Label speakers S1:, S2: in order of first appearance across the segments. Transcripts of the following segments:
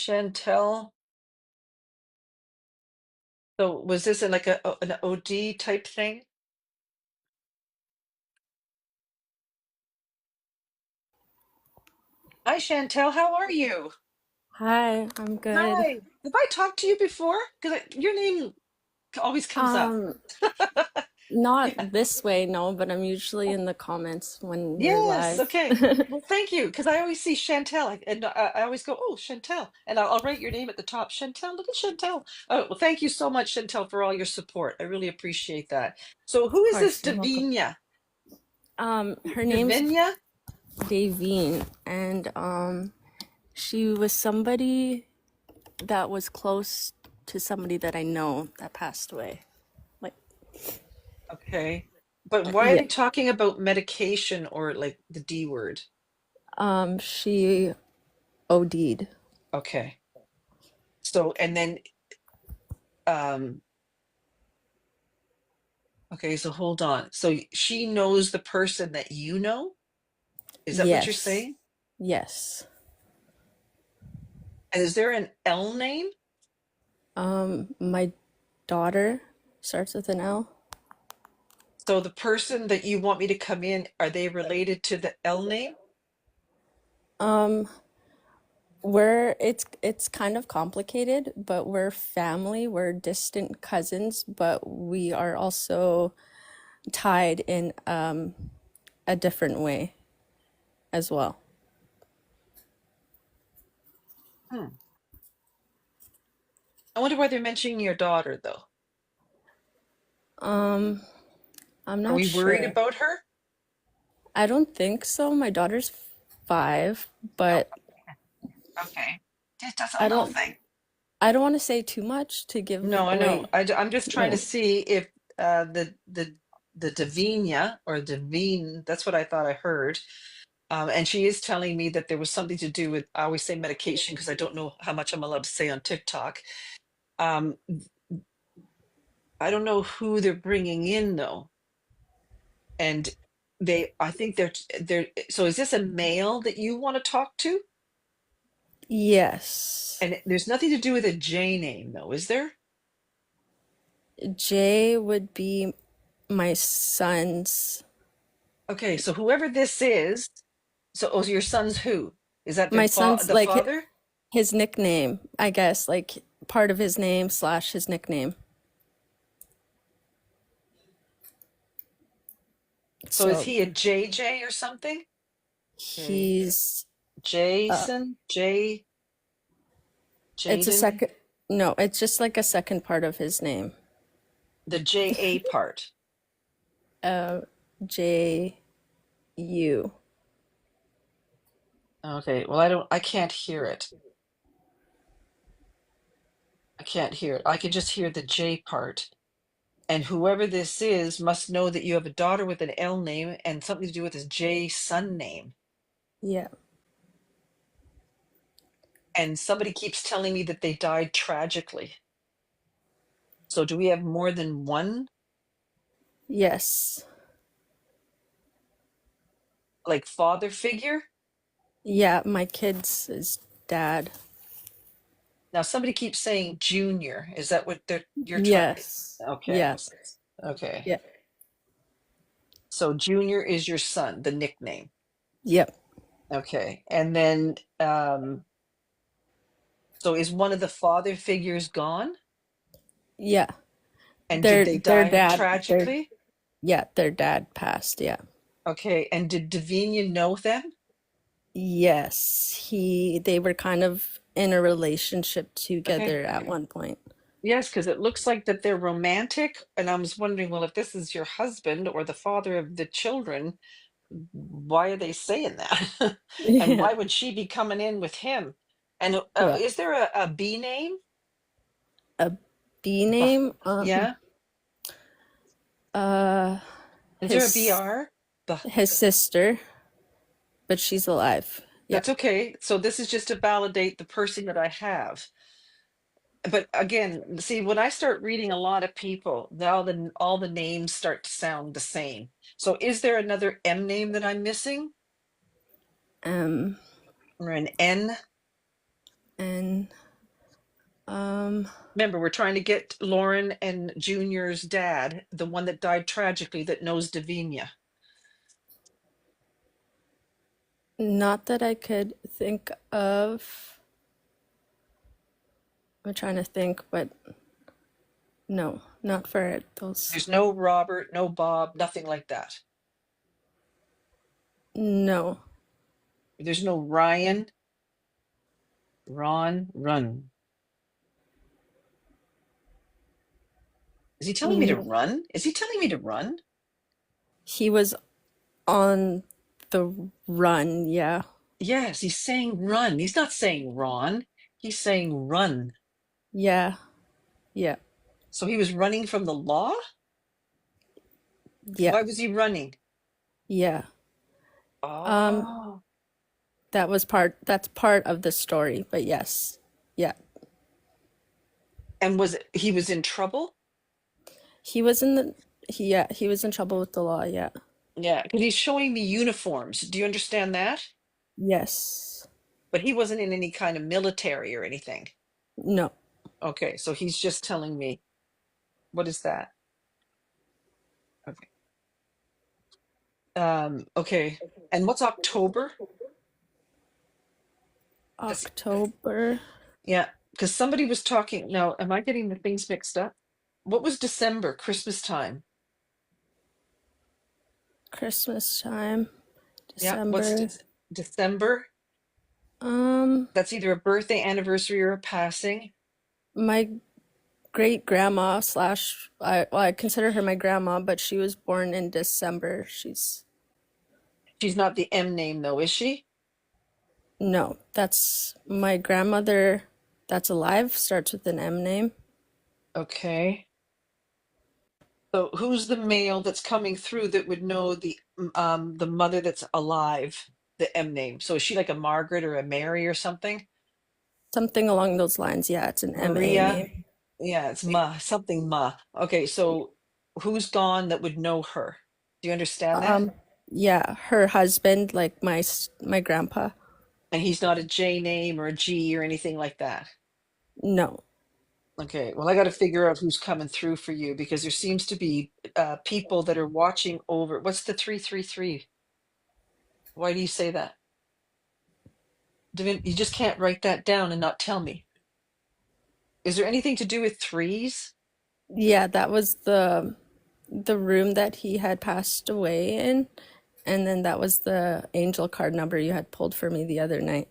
S1: Chantel. So was this in like an OD type thing? Hi, Chantel. How are you?
S2: Hi, I'm good.
S1: Hi. Have I talked to you before? Because your name always comes up.
S2: Um, Not this way, no, but I'm usually in the comments when you're
S1: Yes.
S2: live.
S1: Okay. Well, thank you. Because I always see Chantel, and I always go, "Oh, Chantel," and I'll write your name at the top. Chantel. Look at Chantel. Oh, well, thank you so much, Chantel, for all your support. I really appreciate that. So,
S2: Of
S1: who is this
S2: course, you're welcome.
S1: Davinia?
S2: Her name's
S1: Davinia?
S2: Davine, and she was somebody that was close to somebody that I know that passed away. Like,
S1: Okay. But why are
S2: yeah,
S1: they talking about medication or like the D word?
S2: she OD'd.
S1: Okay. So, and then, um, okay, so hold on. So she knows the person that you know? Is that what you're
S2: Yes,
S1: saying?
S2: yes.
S1: And is there an L name?
S2: My daughter starts with an L.
S1: So the person that you want me to come in, are they related to the L name?
S2: Um, it's kind of complicated, but we're family, we're distant cousins, but we are also tied in a different way as well.
S1: Hmm. I wonder why they're mentioning your daughter, though.
S2: I'm
S1: Are
S2: not
S1: we worried
S2: sure.
S1: about her?
S2: I don't think so. My daughter's 5,
S1: Oh,
S2: but
S1: okay. Just a
S2: I
S1: little
S2: don't
S1: thing.
S2: I don't want to say too much to give
S1: No, I know.
S2: away.
S1: I'm just trying to
S2: Yeah.
S1: see if the Davinia or Davine, that's what I thought I heard. And she is telling me that there was something to do with, I always say medication because I don't know how much I'm allowed to say on TikTok. Um, I don't know who they're bringing in though. And I think so is this a male that you want to talk to?
S2: Yes.
S1: And there's nothing to do with a J name though, is there?
S2: Jay would be my son's
S1: Okay, so whoever this is, your son's who? Is that
S2: my son's
S1: the
S2: like
S1: father?
S2: his nickname, I guess, like part of his name slash his nickname.
S1: So is
S2: So
S1: he a JJ or something? Okay.
S2: he's
S1: Jason,
S2: it's a
S1: Jaden,
S2: second, no, it's just like a second part of his name.
S1: the JA part.
S2: J U.
S1: Okay, well, I can't hear it. I can't hear it. I can just hear the J part. And whoever this is must know that you have a daughter with an L name and something to do with his J son name.
S2: Yeah.
S1: And somebody keeps telling me that they died tragically. So do we have more than one,
S2: Yes.
S1: like, father figure?
S2: Yeah, my kid's his dad.
S1: Now somebody keeps saying junior. Is that what you're trying to?
S2: Yes.
S1: Okay.
S2: Yeah.
S1: Okay.
S2: Yeah.
S1: So junior is your son, the nickname.
S2: Yep.
S1: Okay. And then so is one of the father figures gone?
S2: Yeah.
S1: And did they
S2: Their
S1: die
S2: dad their
S1: tragically?
S2: yeah, their dad passed, yeah.
S1: Okay. And did Davinia know them?
S2: Yes. They were kind of in a relationship
S1: Okay.
S2: together at one point.
S1: Yes, because it looks like that they're romantic. And I was wondering, well, if this is your husband or the father of the children, why are they saying that? And
S2: Yeah.
S1: why would she be coming in with him? And
S2: Yeah.
S1: is there a B name?
S2: A B
S1: Bah,
S2: name,
S1: yeah.
S2: uh
S1: Is there a
S2: his
S1: BR? Bah,
S2: his sister, but she's alive. Yeah.
S1: that's okay. So this is just to validate the person that I have. But again, see, when I start reading a lot of people, now all the names start to sound the same. So is there another M name that I'm missing?
S2: Um
S1: Or an N?
S2: And um,
S1: Remember, we're trying to get Lauren and Junior's dad, the one that died tragically, that knows Davinia.
S2: not that I could think of. I'm trying to think, but no, not for those.
S1: There's no Robert, no Bob, nothing like that.
S2: No.
S1: There's no Ryan, Ron, Run. Is he telling me to
S2: Mm,
S1: run? Is he telling me to run?
S2: he was on the run, yeah.
S1: Yes, he's saying run. He's not saying Ron. He's saying run.
S2: Yeah. Yeah.
S1: So he was running from the law?
S2: Yeah.
S1: Why was he running?
S2: Yeah. Um,
S1: Oh.
S2: that's part of the story, but yes. Yeah.
S1: And he was in trouble?
S2: He was in the he was in trouble with the law, yeah.
S1: Yeah, because he's showing me uniforms. Do you understand that?
S2: Yes.
S1: But he wasn't in any kind of military or anything.
S2: No.
S1: Okay, so he's just telling me, what is that? Okay. Okay. And what's October? Because
S2: October,
S1: yeah, because somebody was talking. Now, am I getting the things mixed up? What was December, Christmas time?
S2: Christmas time,
S1: Yeah, what's
S2: December.
S1: December?
S2: Um,
S1: That's either a birthday, anniversary, or a passing.
S2: my great grandma slash I consider her my grandma, but she was born in December. She's
S1: She's not the M name though, is she?
S2: no, that's my grandmother that's alive, starts with an M name.
S1: Okay. So who's the male that's coming through that would know the mother that's alive, the M name? So is she like a Margaret or a Mary or something?
S2: Something along those lines. Yeah, it's an MA
S1: Maria?
S2: name.
S1: Yeah, it's Ma, something Ma. Okay, so who's gone that would know her? Do you understand that?
S2: Um, yeah, her husband, like my grandpa.
S1: And he's not a J name or a G or anything like that.
S2: No.
S1: Okay, well, I got to figure out who's coming through for you because there seems to be people that are watching over. What's the 333? Why do you say that? You just can't write that down and not tell me. Is there anything to do with threes?
S2: Yeah, that was the room that he had passed away in, and then that was the angel card number you had pulled for me the other night.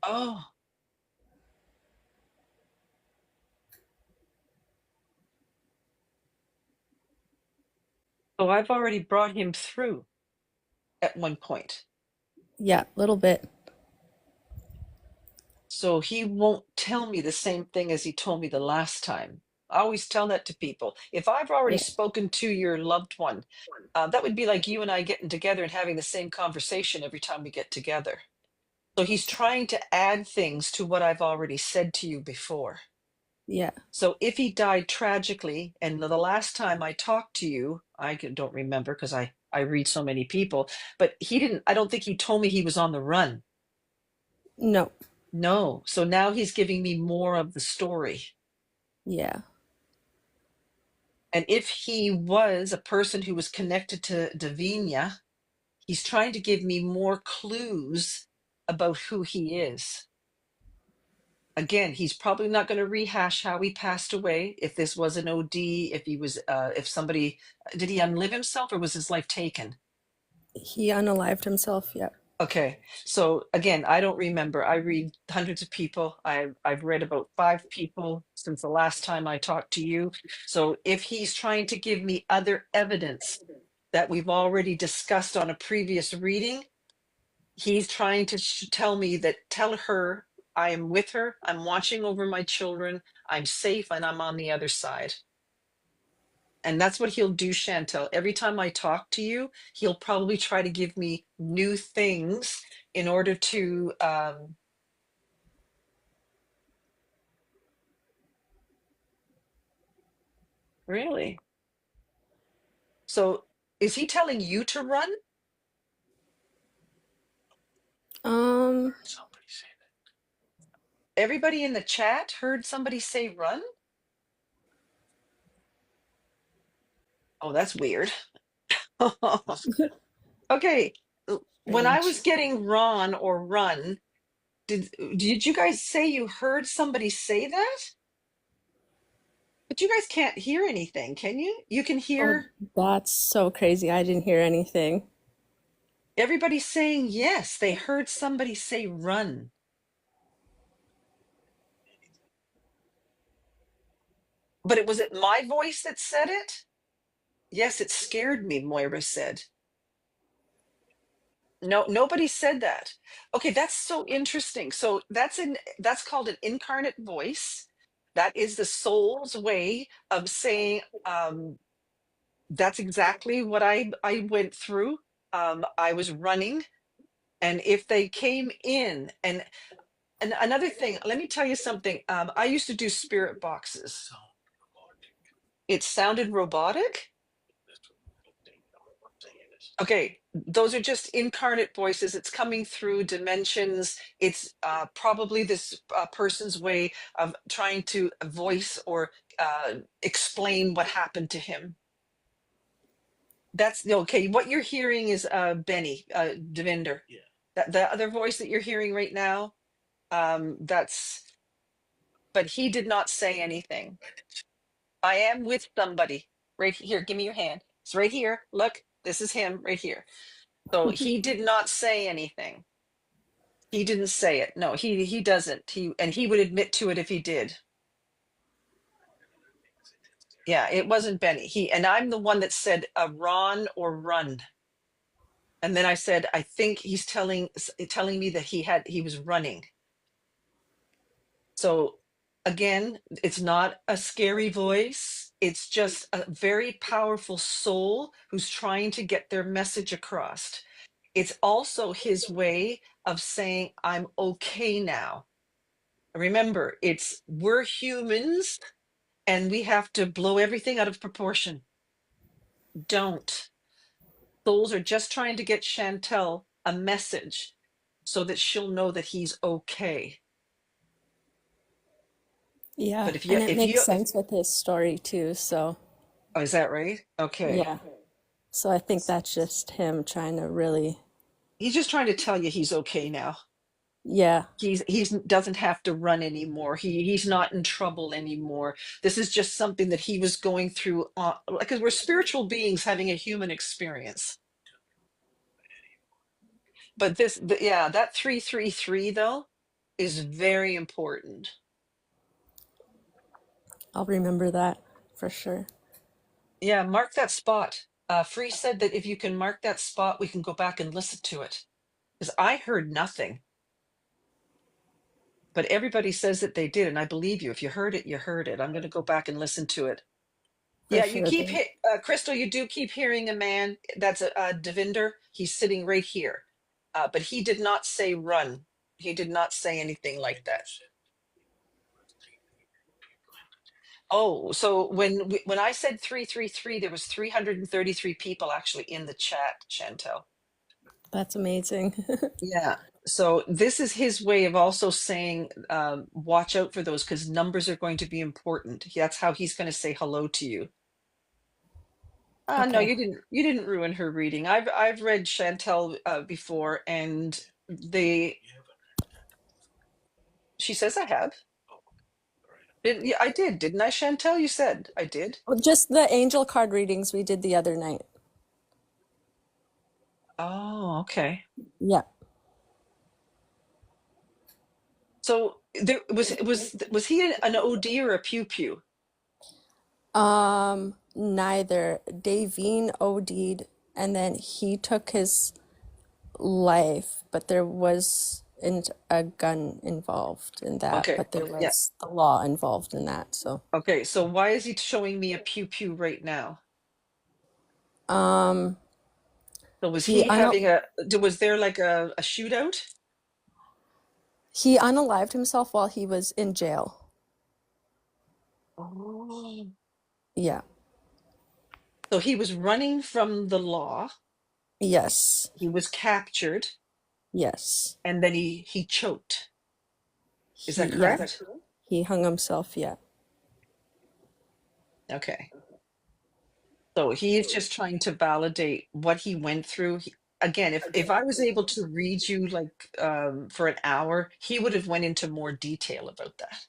S1: Oh, so I've already brought him through at one point.
S2: Yeah, a little bit.
S1: So he won't tell me the same thing as he told me the last time. I always tell that to people. If I've already
S2: Yeah.
S1: spoken to your loved one, that would be like you and I getting together and having the same conversation every time we get together. So he's trying to add things to what I've already said to you before.
S2: Yeah.
S1: So if he died tragically, and the last time I talked to you, don't remember because I read so many people, but he didn't. I don't think he told me he was on the run.
S2: No.
S1: No. So now he's giving me more of the story.
S2: Yeah.
S1: And if he was a person who was connected to Davinia, he's trying to give me more clues about who he is. Again, he's probably not going to rehash how he passed away. If this was an OD, if he was, if somebody, did he unlive himself or was his life taken?
S2: He unalived himself. Yeah.
S1: Okay, so again, I don't remember. I read hundreds of people. I've read about five people since the last time I talked to you. So if he's trying to give me other evidence that we've already discussed on a previous reading, he's trying to tell me that tell her I am with her, I'm watching over my children, I'm safe, and I'm on the other side. And that's what he'll do, Chantel. Every time I talk to you, he'll probably try to give me new things in order to really. So is he telling you to run? Everybody in the chat heard somebody say run? Oh, that's weird. Okay. When I was
S2: Strange.
S1: getting Ron or run, did you guys say you heard somebody say that? But you guys can't hear anything, can you? You can
S2: Oh,
S1: hear
S2: that's so crazy. I didn't hear anything.
S1: everybody saying yes. They heard somebody say run. But was it my voice that said it? Yes, it scared me, Moira said. No, nobody said that. Okay, that's so interesting. So that's called an incarnate voice. That is the soul's way of saying, that's exactly what I went through. I was running, and if they came in, and another thing, let me tell you something. I used to do spirit boxes. It sounded robotic. Okay, those are just incarnate voices. It's coming through dimensions. It's probably this person's way of trying to voice or explain what happened to him. That's okay. What you're hearing is Benny, Devinder. That the other voice that you're hearing right now, that's. But he did not say anything. I am with somebody right here. Give me your hand. It's right here. Look, this is him right here. So he did not say anything. He didn't say it. No, he doesn't. He would admit to it if he did. Yeah, it wasn't Benny. I'm the one that said Ron or run. And then I said, I think he's telling me that he was running. So again, it's not a scary voice. It's just a very powerful soul who's trying to get their message across. It's also his way of saying, I'm okay now. Remember, we're humans and we have to blow everything out of proportion. Don't. Souls are just trying to get Chantel a message so that she'll know that he's okay.
S2: Yeah,
S1: But
S2: and it makes
S1: if
S2: sense with his story too. So,
S1: oh, is that right? Okay.
S2: yeah. So I think that's just him trying to really,
S1: He's just trying to tell you he's okay now.
S2: yeah,
S1: He's doesn't have to run anymore. He's not in trouble anymore. This is just something that he was going through because we're spiritual beings having a human experience. But yeah, that 333 though is very important.
S2: I'll remember that for sure.
S1: Yeah, mark that spot. Free said that if you can mark that spot, we can go back and listen to it. Because I heard nothing, but everybody says that they did, and I believe you. If you heard it, you heard it. I'm going to go back and listen to it.
S2: For
S1: Yeah, you
S2: sure.
S1: keep Crystal. You do keep hearing a man. That's a Devinder. He's sitting right here, but he did not say run. He did not say anything like that. Oh, so when I said 333, there was 333 people actually in the chat, Chantel.
S2: That's amazing.
S1: Yeah. So this is his way of also saying, watch out for those because numbers are going to be important. That's how he's going to say hello to you. No,
S2: Okay.
S1: you didn't ruin her reading. I've read Chantel before, and she says I have. Yeah, I did, didn't I, Chantel? You said I did.
S2: Well, just the angel card readings we did the other night.
S1: Oh, okay.
S2: Yeah.
S1: So there was he an OD or a pew pew?
S2: Neither. Davine OD'd and then he took his life, but there wasn't a gun involved in that,
S1: Okay.
S2: but there
S1: Yeah.
S2: was the law involved in that. So,
S1: Okay. So why is he showing me a pew pew right now?
S2: um,
S1: So was
S2: he
S1: he
S2: un
S1: having was there like a shootout?
S2: he unalived himself while he was in jail.
S1: Oh.
S2: Yeah.
S1: So he was running from the law.
S2: Yes.
S1: He was captured.
S2: Yes.
S1: and then he choked. Is that
S2: Yeah,
S1: correct?
S2: he hung himself. Yeah.
S1: Okay. So he is just trying to validate what he went through. Again, if I was able to read you like for an hour, he would have went into more detail about that.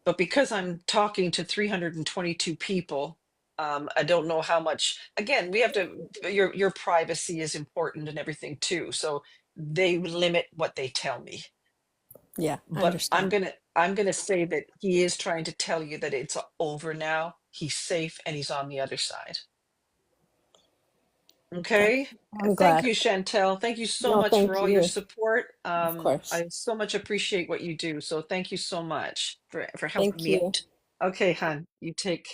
S1: But because I'm talking to 322 people, I don't know how much. Again, we have to. Your privacy is important and everything too. So they limit what they tell me.
S2: Yeah, I
S1: But
S2: understand.
S1: I'm gonna say that he is trying to tell you that it's over now. He's safe and he's on the other side.
S2: That
S1: Okay.
S2: I'm
S1: Thank
S2: glad.
S1: you, Chantel. Thank you so
S2: No,
S1: much for
S2: thank
S1: all your
S2: you.
S1: support.
S2: Of course.
S1: I so much appreciate what you do. So thank you so much for helping
S2: Thank
S1: me
S2: you.
S1: out. Okay, hon, you take care.